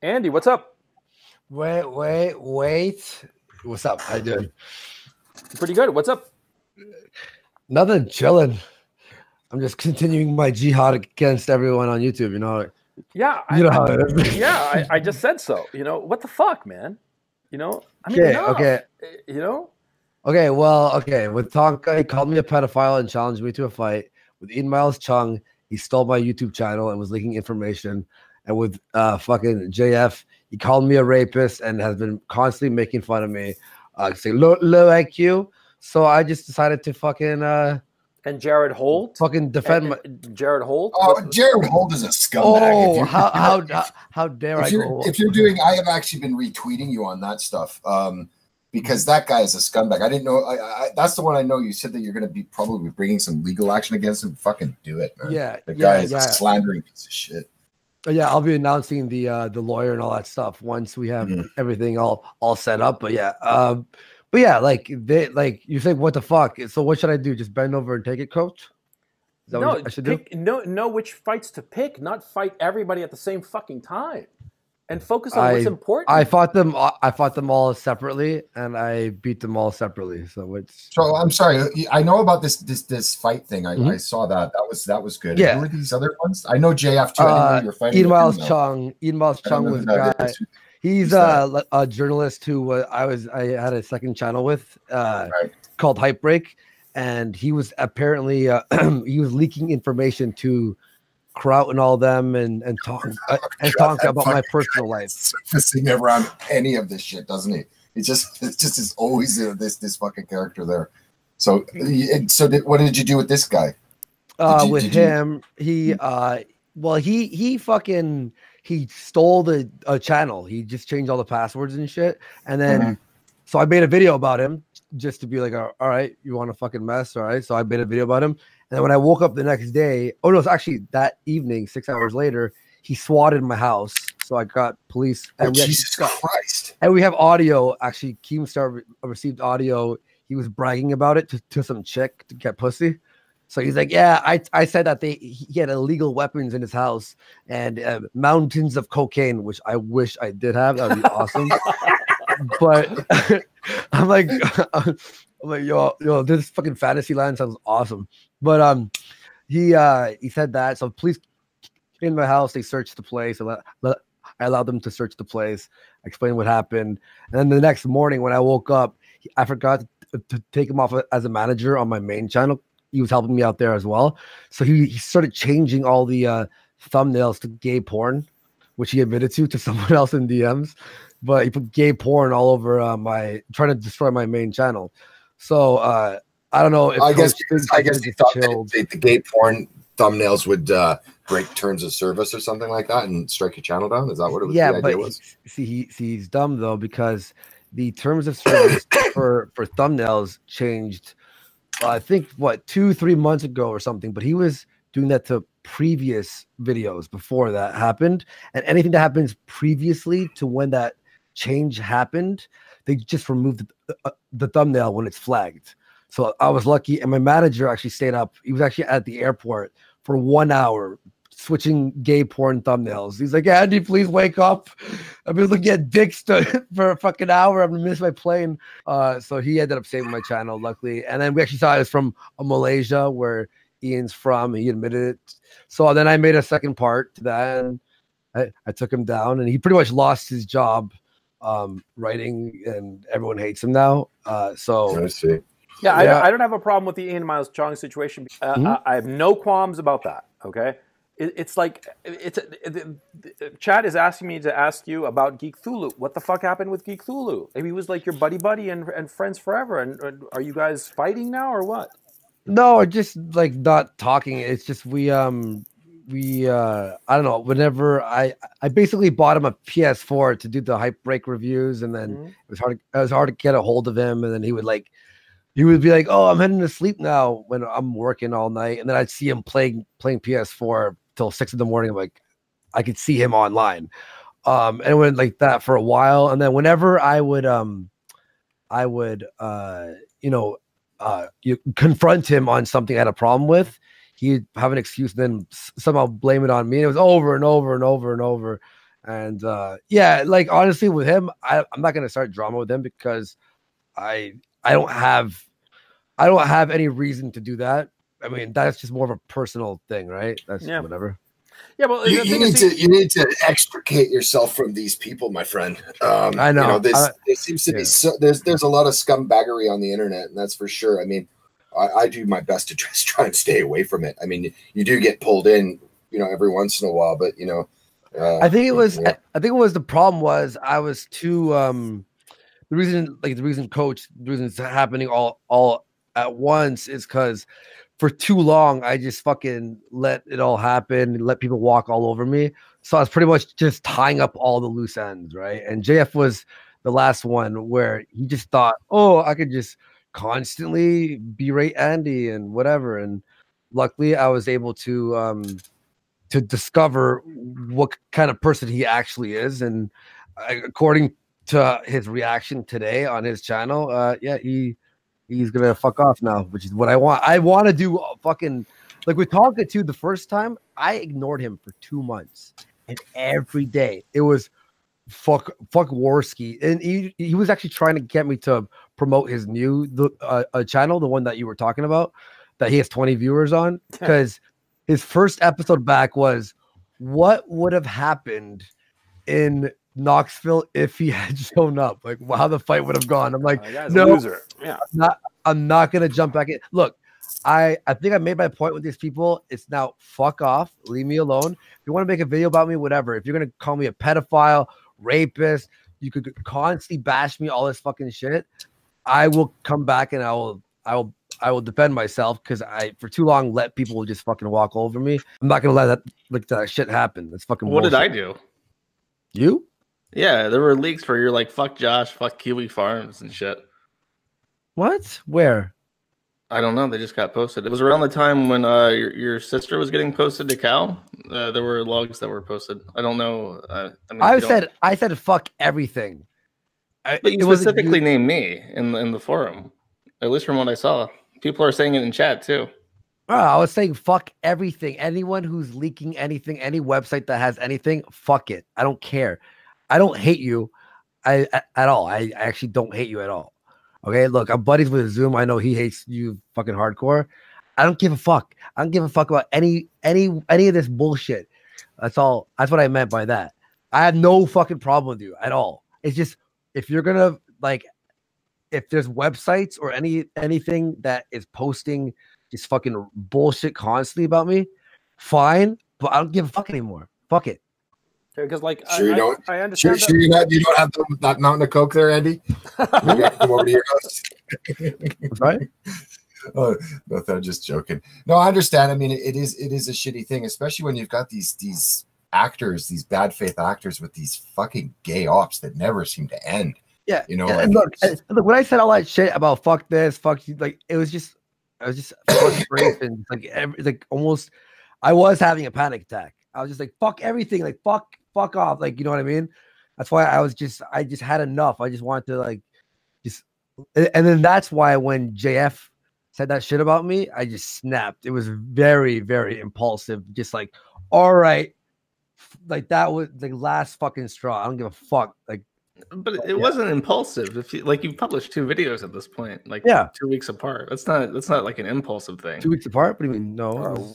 Andy, what's up? Wait. What's up? How you doing? Pretty good. What's up? Nothing, chilling. I'm just continuing my jihad against everyone on YouTube, you know. Yeah, how it is. Yeah, I just said so. You know, what the fuck, man? You know, I mean, okay. You know? Okay, with Tonka, he called me a pedophile and challenged me to a fight. With Ian Miles Cheong, he stole my YouTube channel and was leaking information. And with fucking JF, he called me a rapist and has been constantly making fun of me, saying low IQ. So I just decided to fucking and Jared Holt fucking defend Jared Holt. Oh, Jared Holt is a scumbag. Oh, how dare I go? If you're doing, I have actually been retweeting you on that stuff. Because that guy is a scumbag. I didn't know. That's the one I know. You said that you're going to be probably bringing some legal action against him. Fucking do it, man. Yeah, the guy is a slandering piece of shit. Yeah, I'll be announcing the lawyer and all that stuff once we have everything all set up. But yeah, like you say, what the fuck? So what should I do? Just bend over and take it, coach? Is that what I should do? Know which fights to pick, not fight everybody at the same fucking time. And focus on what's important. I fought them all separately, and I beat them all separately. So I'm sorry. I know about this fight thing. I saw that. That was good. Yeah. Who are these other ones? I know JF too. I didn't know you were fighting. Ian Miles Cheong was a guy. He's a journalist who I had a second channel with called Hype Break, and he was apparently he was leaking information to Kraut and all them and talk about my personal life. Surfacing around any of this shit, doesn't he? It's just always this fucking character there. So what did you do with this guy? He stole the channel. He just changed all the passwords and shit. And then so I made a video about him just to be like, all right, you want to fucking mess? All right. So I made a video about him. And then when I woke up the next day, it's actually that evening, 6 hours later, he swatted my house. So I got police. And Jesus Christ. And we have audio. Actually, Keemstar received audio. He was bragging about it to some chick to get pussy. So he's like, yeah, I said that he had illegal weapons in his house and mountains of cocaine, which I wish I did have. That would be awesome. But I'm like, yo, this fucking fantasy land sounds awesome. But he said that. So police came in my house. They searched the place. I allowed them to search the place. I explained what happened. And then the next morning when I woke up, I forgot to take him off as a manager on my main channel. He was helping me out there as well. So he started changing all the thumbnails to gay porn, which he admitted to someone else in DMs. But he put gay porn all over trying to destroy my main channel. So I don't know. If I guess he thought that the gay porn thumbnails would break terms of service or something like that and strike your channel down. Is that what it was? Yeah, but he's dumb though, because the terms of service for thumbnails changed. I think 2-3 months ago or something. But he was doing that to previous videos before that happened, and anything that happens previously to when that change happened, they just removed the thumbnail when it's flagged. So I was lucky, and my manager actually stayed up. He was actually at the airport for 1 hour switching gay porn thumbnails. He's like, Andy, please wake up. I've been looking at dicks for a fucking hour. I'm gonna miss my plane. So he ended up saving my channel, luckily. And then we actually saw it was from Malaysia, where Ian's from. He admitted it. So then I made a second part to that, and I took him down, and he pretty much lost his job writing, and everyone hates him now. So I see. Yeah, I don't have a problem with the Ian Miles Cheong situation. I have no qualms about that. Okay, it's like Chad is asking me to ask you about Geek Sulu. What the fuck happened with Geek Sulu? He was like your buddy and friends forever. And are you guys fighting now or what? No, just like not talking. It's just we I don't know. Whenever I basically bought him a PS4 to do the Hype Break reviews, and then it was hard to get a hold of him, and then he would be like, "Oh, I'm heading to sleep now," when I'm working all night, and then I'd see him playing PS4 till 6 in the morning. I'm like, I could see him online, and it went like that for a while. And then whenever I would you confront him on something I had a problem with, he'd have an excuse and then somehow blame it on me. And it was over and over and over and over. And yeah, like honestly, with him, I'm not gonna start drama with him because I don't have any reason to do that. I mean, that's just more of a personal thing, right? That's whatever. Yeah, well, you need to extricate yourself from these people, my friend. I know. You know, there seems to be there's a lot of scumbaggery on the internet, and that's for sure. I mean, I do my best to just try and stay away from it. I mean, you do get pulled in, you know, every once in a while, but you know, I think it was the problem was I was too the reason it's happening all at once is because for too long I just fucking let it all happen and let people walk all over me. So I was pretty much just tying up all the loose ends, right? And JF was the last one where he just thought, oh, I could just constantly berate Andy and whatever. And luckily I was able to discover what kind of person he actually is. And according to his reaction today on his channel, yeah, he's gonna fuck off now, which is what I want. I want to do fucking like we talked to the first time. I ignored him for 2 months, and every day it was fuck Warski, and he was actually trying to get me to promote his new channel, the one that you were talking about, that he has 20 viewers on, because his first episode back was what would have happened in Knoxville if he had shown up, like how the fight would have gone. I'm like, no, loser. Yeah, I'm not gonna jump back in. Look, I think I made my point with these people. It's now fuck off, leave me alone. If you want to make a video about me, whatever. If you're gonna call me a pedophile, rapist, you could constantly bash me, all this fucking shit. I will come back and I will defend myself, because I for too long let people just fucking walk over me. I'm not gonna let that shit happen. That's fucking What bullshit. did I do? You? Yeah, there were leaks where you're like, fuck Josh, fuck Kiwi Farms and shit. What? Where? I don't know. They just got posted. It was around the time when your sister was getting posted to Cal. There were logs that were posted. I don't know. I mean, I said fuck everything. But you specifically named me in the forum, at least from what I saw. People are saying it in chat too. Oh, I was saying fuck everything. Anyone who's leaking anything, any website that has anything, fuck it. I don't care. I don't hate you at all. I actually don't hate you at all. Okay, look, I'm buddies with Zoom. I know he hates you fucking hardcore. I don't give a fuck. I don't give a fuck about any of this bullshit. That's all. That's what I meant by that. I have no fucking problem with you at all. It's just if you're gonna like, if there's websites or anything that is posting just fucking bullshit constantly about me, fine, but I don't give a fuck anymore. Fuck it. Because like sure you don't. I understand. Sure you don't have that mountain of coke there, Andy. You have to come over to your house. Right? Oh, no, I'm just joking. No, I understand. I mean, it is a shitty thing, especially when you've got these actors, these bad faith actors with these fucking gay ops that never seem to end. Yeah, you know. And look, when I said all that shit about fuck this, fuck you, like I was just frustration, like almost, I was having a panic attack. I was just like fuck everything, like fuck off, like you know what I mean. That's why I just had enough. I just wanted to like and then that's why when JF said that shit about me, I just snapped. It was very, very impulsive. Just like, all right, like that was like last fucking straw. I don't give a fuck. Like, but it wasn't impulsive. If you like, you published 2 videos at this point, like 2 weeks apart. That's not like an impulsive thing. 2 weeks apart? What do you mean? No,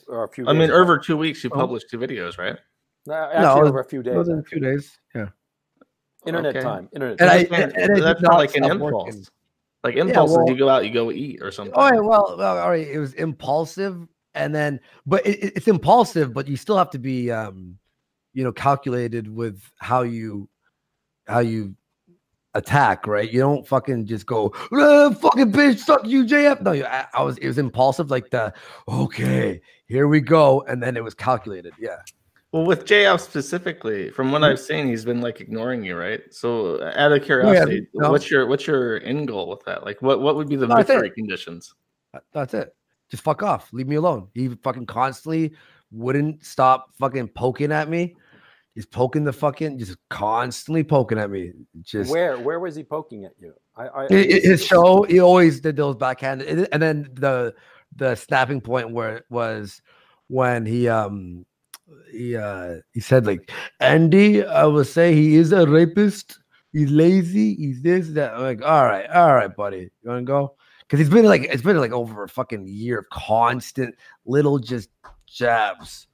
or a few. I mean, over 2 weeks, you published 2 videos, right? Actually, over a few days. More than 2 days. Yeah. Internet time. Internet. And that's not like an impulse. Working. Like impulses, you go out, you go eat or something. All right, well, all right. It was impulsive, and then, but it's impulsive, but you still have to be, calculated with how you attack, right? You don't fucking just go, fucking bitch, suck you, JF. No, it was impulsive, like okay, here we go, and then it was calculated. Yeah. Well, with JF specifically, from what I've seen, he's been like ignoring you, right? So, out of curiosity, what's your end goal with that? Like, what would be the victory conditions? That's it. Just fuck off. Leave me alone. He fucking constantly wouldn't stop fucking poking at me. He's poking just constantly poking at me. Just where was he poking at you? His show. He always did those backhanded, and then the snapping point where it was when he he said like, Andy, I would say he is a rapist. He's lazy. He's this, that. I'm like, all right, buddy. You want to go? Because it's been like over a fucking year of constant little just jabs.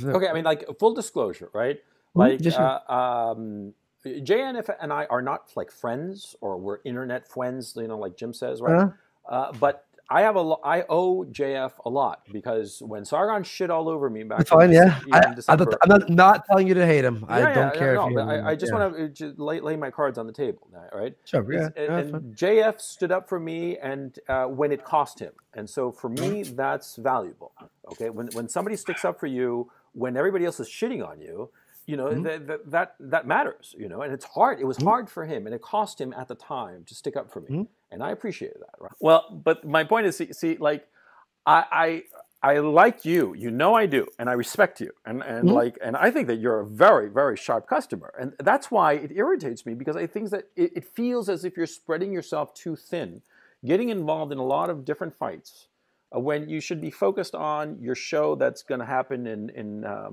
Okay, I mean, like full disclosure, right? Like, JNF and I are not like friends, or we're internet friends, you know, like Jim says, right? But I owe JF a lot, because when Sargon shit all over me back in December, I'm not telling you to hate him. I don't care. No, but I just want to lay my cards on the table, right? Sure, and JF stood up for me, and when it cost him, and so for me that's valuable. Okay, when somebody sticks up for you when everybody else is shitting on you, you know, that matters, you know, and it's hard. It was hard for him, and it cost him at the time to stick up for me, and I appreciated that. Right? Well, but my point is, see, like, I like you, you know, I do, and I respect you, and I think that you're a very, very sharp customer, and that's why it irritates me, because I think that it feels as if you're spreading yourself too thin, getting involved in a lot of different fights. When you should be focused on your show that's going to happen in I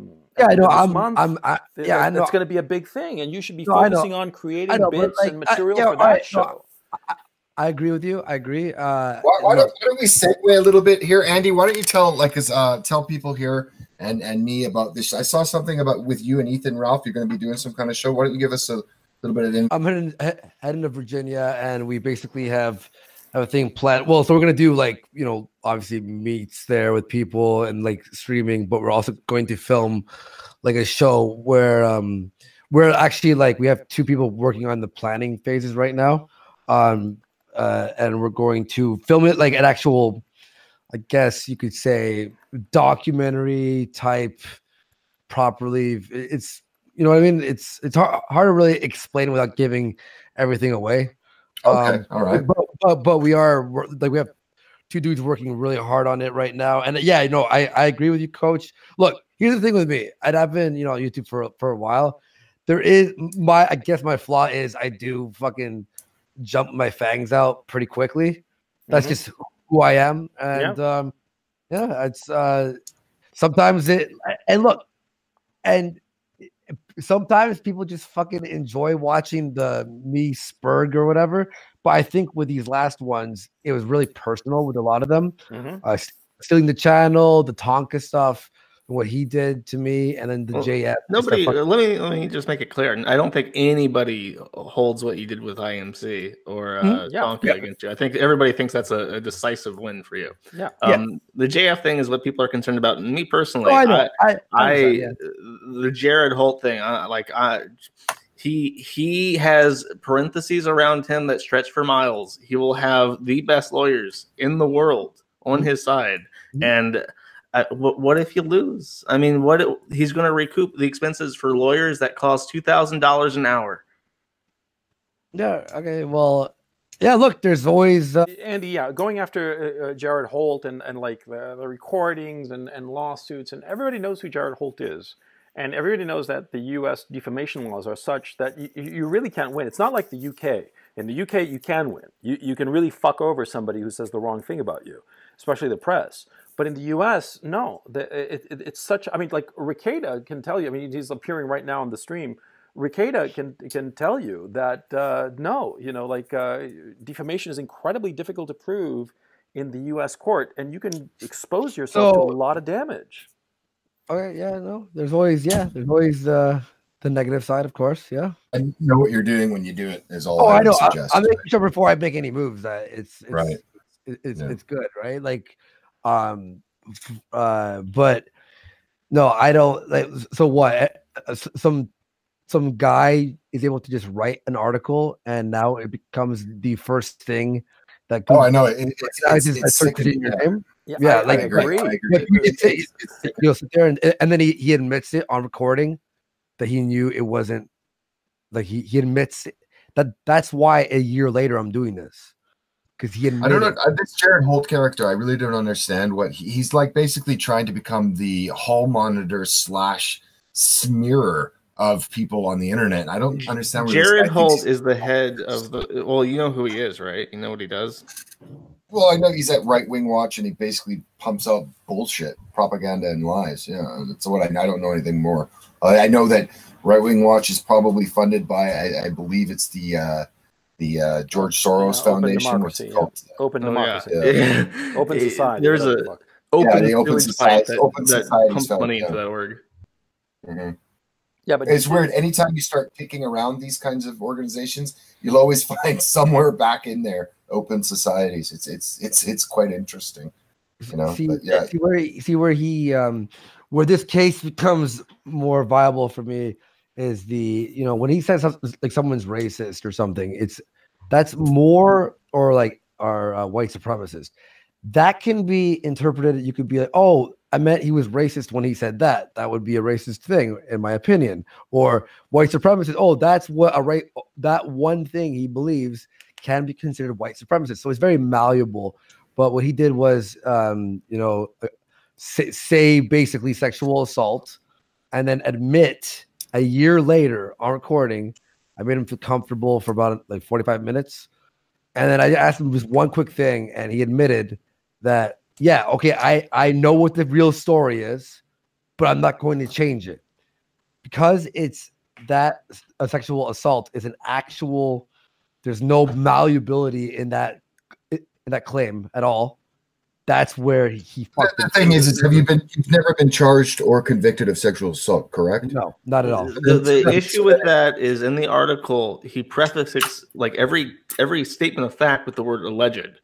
know that's going to be a big thing, and you should be focusing on creating bits and material for that show. I agree with you. I agree. Why don't we segue a little bit here, Andy? Why don't you tell people here and me about this? I saw something about with you and Ethan Ralph. You're going to be doing some kind of show. Why don't you give us a little bit of info? I'm heading to Virginia, and we basically have a thing planned. Well, so we're gonna do like, you know, obviously meets there with people and like streaming, but we're also going to film like a show where we're actually like, we have 2 people working on the planning phases right now, and we're going to film it like an actual, I guess you could say, documentary type properly. It's, you know what I mean? It's hard to really explain without giving everything away. Okay, all right. But we have 2 dudes working really hard on it right now. And yeah, you know, I agree with you, Coach. Look, here's the thing with me. And I've been, you know, on YouTube for a while. There is I guess my flaw is I do fucking jump my fangs out pretty quickly. That's just who I am. And it's sometimes sometimes people just fucking enjoy watching me spurg or whatever. But I think with these last ones, it was really personal with a lot of them. Stealing the channel, the Tonka stuff, what he did to me, and then the JF. Nobody. Let me just make it clear. I don't think anybody holds what you did with IMC or Tonka against you. I think everybody thinks that's a decisive win for you. The JF thing is what people are concerned about. And me personally, the Jared Holt thing, he has parentheses around him that stretch for miles. He will have the best lawyers in the world on his side, and what if you lose? I mean, he's going to recoup the expenses for lawyers that cost $2,000 an hour. Yeah. Okay. Well, yeah. Look, there's always Andy. Yeah, going after Jared Holt and like the recordings and lawsuits, and everybody knows who Jared Holt is. And everybody knows that the U.S. defamation laws are such that you really can't win. It's not like the U.K. In the U.K., you can win. You can really fuck over somebody who says the wrong thing about you, especially the press. But in the U.S., no. It's such. I mean, like Ricada can tell you. I mean, he's appearing right now on the stream. Ricada can tell you that no, you know, like defamation is incredibly difficult to prove in the U.S. court, and you can expose yourself to a lot of damage. Okay, yeah, no. There's always the negative side, of course, yeah. And you know what you're doing when you do it is all I know. I'm making sure before I make any moves that it's right. It's good, right? Like, but no, I don't like. So what? Some guy is able to just write an article, and now it becomes the first thing that. I know it's in your name. Yeah, I agree. You'll sit there and then he admits it on recording that he knew it wasn't like he admits it, that's why a year later I'm doing this, because he admitted. I don't know this Jared Holt character. I really don't understand what he's like. Basically, trying to become the hall monitor / smearer of people on the internet. And I don't understand. Jared Holt is the head of the. Well, you know who he is, right? You know what he does. Well, I know he's at Right Wing Watch, and he basically pumps out bullshit, propaganda, and lies. Yeah, that's what I don't know anything more. I know that Right Wing Watch is probably funded by, I believe it's the George Soros Foundation. What's it called? Open Democracy. Yeah. Open Society. There's a Open Society that pumps money into that org. Mm-hmm. Yeah, but it's weird. Anytime you start picking around these kinds of organizations, you'll always find somewhere back in there open societies. It's quite interesting, you know. Where this case becomes more viable for me is when he says like someone's racist or something, that's more or like our white supremacist. That can be interpreted. You could be like, oh, I meant he was racist when he said that. That would be a racist thing, in my opinion. Or white supremacist. Oh, that's what that one thing he believes can be considered white supremacist. So it's very malleable. But what he did was, say basically sexual assault, and then admit a year later on recording. I made him feel comfortable for about like 45 minutes, and then I asked him just one quick thing, and he admitted that, yeah, okay, I know what the real story is, but I'm not going to change it because it's that a sexual assault is an actual. There's no malleability in that claim at all. That's where he fucked. The thing is you've never been charged or convicted of sexual assault, correct? No, not at all. The issue with that is in the article he prefaces like every statement of fact with the word alleged,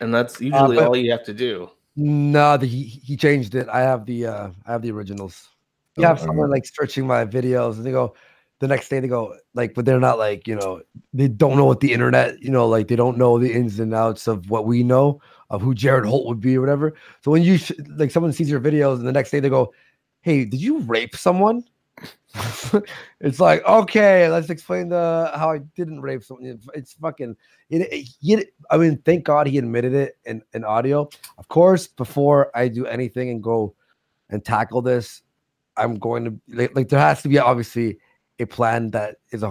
and that's usually all you have to do. No, he changed it. I have the originals. You have someone like searching my videos, and they go the next day. They go like, but they're not like they don't know what the internet like they don't know the ins and outs of what we know of who Jared Holt would be or whatever. So when you like someone sees your videos and the next day they go, "Hey, did you rape someone?" It's like, okay, let's explain how I didn't rape someone. It's fucking. I mean, thank God he admitted it in audio. Of course, before I do anything and go and tackle this, I'm going to like there has to be obviously a plan that is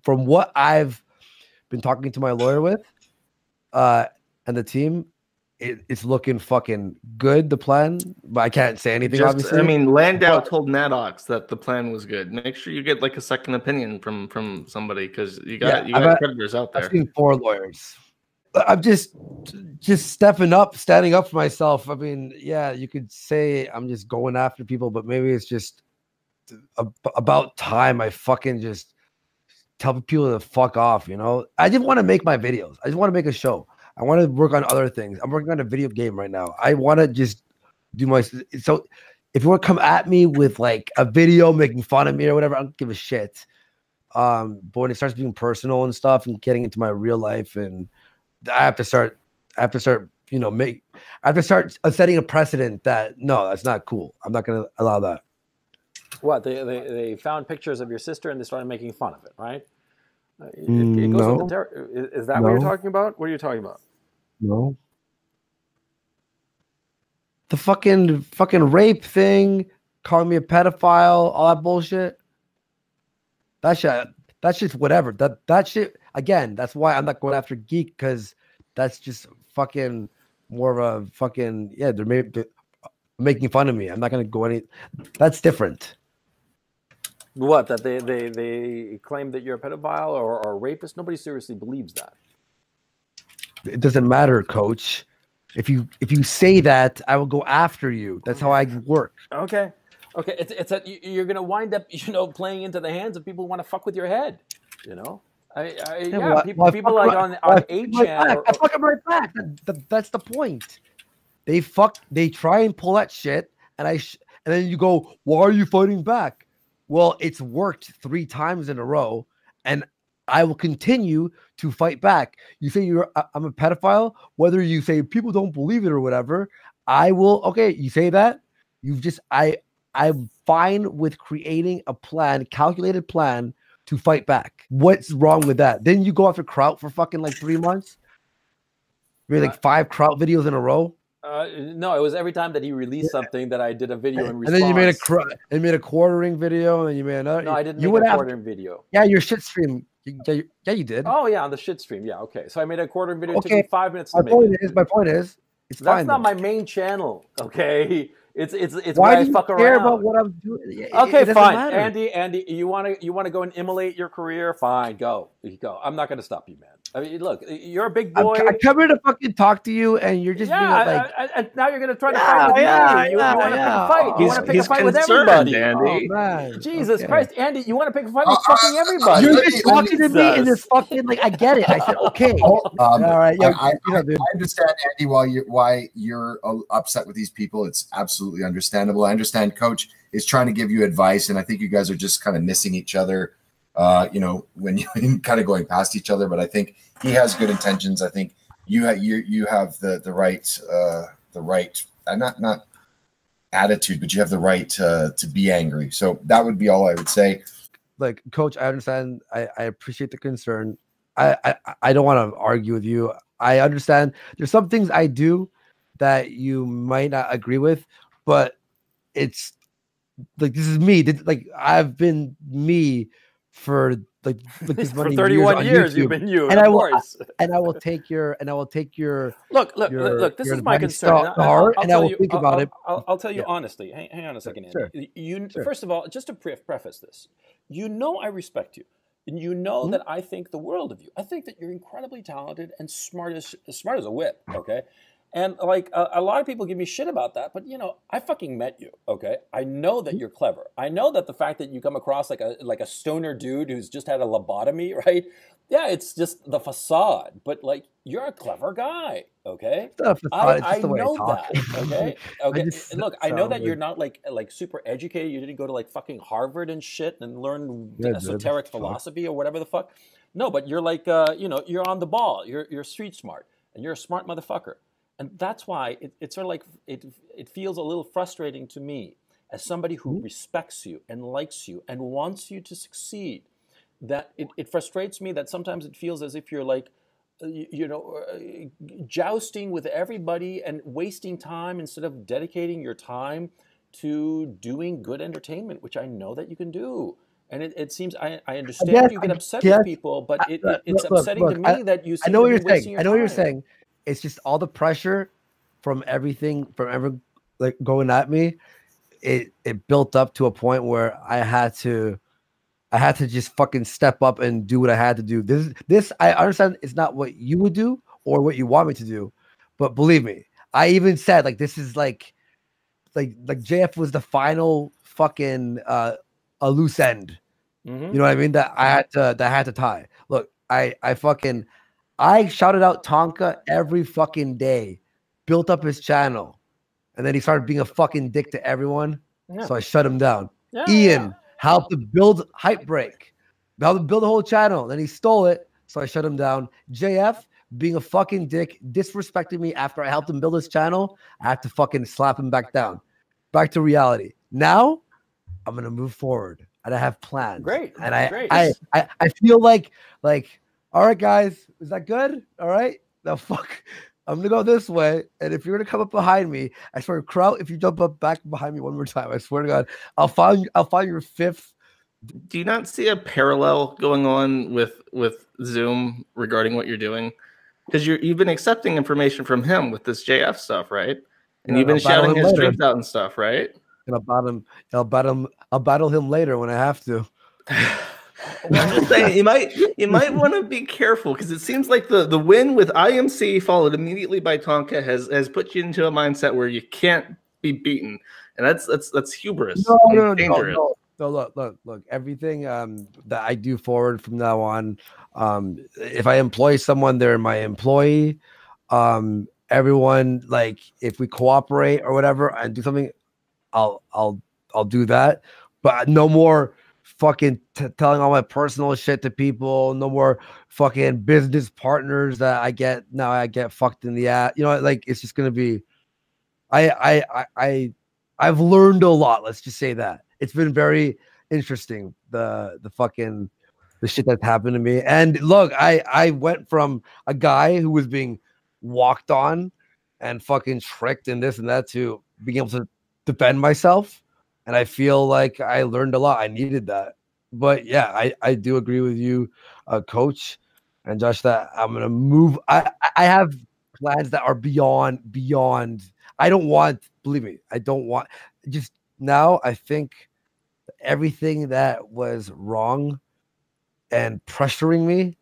from what I've been talking to my lawyer with, and the team. It's looking fucking good, the plan, but I can't say anything. Obviously, I mean, Landau told Maddox that the plan was good. Make sure you get like a second opinion from somebody because you got creditors out there. I've seen 4 lawyers. I'm just standing up for myself. I mean, yeah, you could say I'm just going after people, but maybe it's just about time I fucking just tell people to fuck off. I just want to make my videos. I just want to make a show. I want to work on other things. I'm working on a video game right now. I want to just do so if you want to come at me with like a video making fun of me or whatever, I don't give a shit. But when it starts being personal and stuff and getting into my real life, and I have to start setting a precedent that no, that's not cool. I'm not going to allow that. What, they found pictures of your sister and they started making fun of it, right? It goes with the is that what you're talking about? What are you talking about? No. The fucking rape thing, calling me a pedophile, all that bullshit. That's just whatever. That shit again. That's why I'm not going after Geek, because that's just fucking more of a fucking they're making fun of me. I'm not gonna go any. That's different. What, that they claim that you're a pedophile or a rapist? Nobody seriously believes that. It doesn't matter, Coach. If you say that, I will go after you. That's how I work. Okay. You're gonna wind up playing into the hands of people who want to fuck with your head. People like on 8chan. I fuck them right back. That's the point. They try and pull that shit, and then you go, why are you fighting back? Well, it's worked 3 times in a row, and I will continue to fight back. You say I'm a pedophile, whether you say people don't believe it or whatever, I will. Okay, you say that. I'm fine with creating a calculated plan to fight back. What's wrong with that? Then you go after Kraut for fucking like 3 months. Maybe like 5 Kraut videos in a row. No, it was every time that he released something that I did a video in response. And then you made a quartering video, and then you made another. No, I didn't make a quartering video. Yeah, your shit stream. Yeah, you did. Oh yeah, on the shit stream. Yeah, okay. So I made a quartering video. It took me 5 minutes to make it. My point is, it's that's fine. Not my main channel. Okay. It's why where do I fuck you care around about what I'm doing? Okay, fine. Andy, you want to go and immolate your career? Fine, go. I'm not going to stop you, man. I mean, look, you're a big boy. I come here to fucking talk to you, and you're just being like. Now you're going to try to fight with me. You want to pick a fight. You want to pick a fight with everybody. Andy. Oh, man. Jesus Christ, Andy, you want to pick a fight with fucking everybody. You're just talking to me in this fucking I get it. I said okay. All right. Yeah, I understand, Andy, why you're upset with these people. It's absolutely understandable. I understand Coach is trying to give you advice, and I think you guys are just kind of missing each other. When you're kind of going past each other, but I think he has good intentions. I think you have the right not attitude, but you have the right to be angry. So that would be all I would say. Like, Coach, I understand. I appreciate the concern. I don't want to argue with you. I understand there's some things I do that you might not agree with, but it's like, this is me. Like, I've been me for like this for 31 years you've been you, and of course. I will take your look. This is my concern. I'll tell you honestly. Hang on a second, Andy. Sure. First of all, just to preface this, I respect you, and you know that I think the world of you. I think that you're incredibly talented and smart as a whip. Okay. And like a lot of people give me shit about that, but I fucking met you, okay? I know that you're clever. I know that the fact that you come across like a stoner dude who's just had a lobotomy, right? Yeah, it's just the facade, but like you're a clever guy, okay? I know that, okay? Okay. Look, I know that you're not like super educated. You didn't go to like fucking Harvard and shit and learn esoteric philosophy or whatever the fuck. No, but you're like you're on the ball. You're street smart and you're a smart motherfucker. And that's why it's sort of like it feels a little frustrating to me as somebody who respects you and likes you and wants you to succeed, that it frustrates me that sometimes it feels as if you're like, jousting with everybody and wasting time instead of dedicating your time to doing good entertainment, which I know that you can do. And it seems, I understand you get upset with people, but it's upsetting to me that you seem to be wasting your time. I know what you're saying. It's just all the pressure from everything, like going at me. It built up to a point where I had to just fucking step up and do what I had to do. This I understand it's not what you would do or what you want me to do, but believe me, I even said like this is like JF was the final fucking a loose end. You know what I mean? That I had to tie. Look, I shouted out Tonka every fucking day, built up his channel, and then he started being a fucking dick to everyone. Yeah. So I shut him down. Yeah, Ian helped to build Hype Break, helped to build the whole channel. Then he stole it, so I shut him down. JF being a fucking dick, disrespecting me after I helped him build his channel. I had to fucking slap him back down. Back to reality. Now I'm gonna move forward, and I have plans. Great. And I feel like. All right, guys, is that good? All right, now fuck, I'm gonna go this way, and if you're gonna come up behind me, I swear, Kraut, if you jump up back behind me one more time, I swear to God, I'll find your fifth. Do you not see a parallel going on with Zoom regarding what you're doing? Because you've been accepting information from him with this JF stuff, right? And you've been shouting his streams out and stuff, right? And I'll battle him later when I have to. Well, I'm just saying, you might want to be careful, because it seems like the win with IMC followed immediately by Tonka has put you into a mindset where you can't be beaten, and that's hubris. Dangerous. No, look. Everything that I do forward from now on, if I employ someone, they're my employee. Everyone, like, if we cooperate or whatever and do something, I'll do that. But no more fucking telling all my personal shit to people. No more fucking business partners that I get fucked in the ass. Like, it's just gonna be. I've learned a lot. Let's just say that it's been very interesting. The shit that's happened to me. And look, I went from a guy who was being walked on and fucking tricked and this and that to being able to defend myself. And I feel like I learned a lot. I needed that. But yeah, I do agree with you, Coach and Josh, that I'm gonna move. I have plans that are beyond. I don't want, believe me, I don't want. Just now, I think everything that was wrong and pressuring me,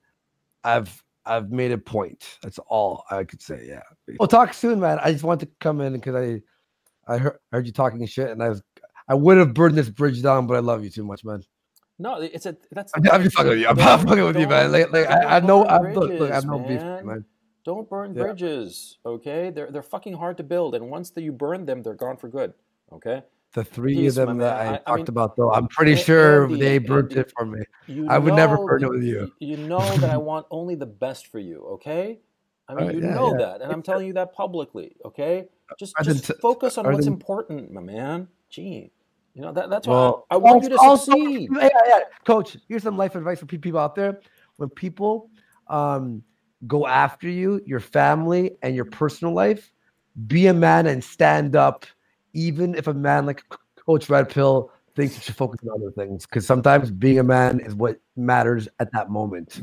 I've made a point. That's all I could say. Yeah, we'll talk soon, man. I just wanted to come in because I heard you talking shit, and I would have burned this bridge down, but I love you too much, man. No, I'm just fucking with you. I'm not fucking with you, man. Like I know, look, I have no beef, man. Don't burn bridges, okay? They're fucking hard to build, and once you burn them, they're gone for good, okay? The three of them that I talked about, though, I'm pretty sure they burnt it for me. I would never burn it with you. You know that I want only the best for you, okay? I mean, you know that, and I'm telling you that publicly, okay? Just focus on what's important, my man. Gee, you know that's why I want you to succeed. Yeah, Coach. Here's some life advice for people out there: when people go after you, your family, and your personal life, be a man and stand up. Even if a man like Coach Red Pill thinks you should focus on other things, because sometimes being a man is what matters at that moment.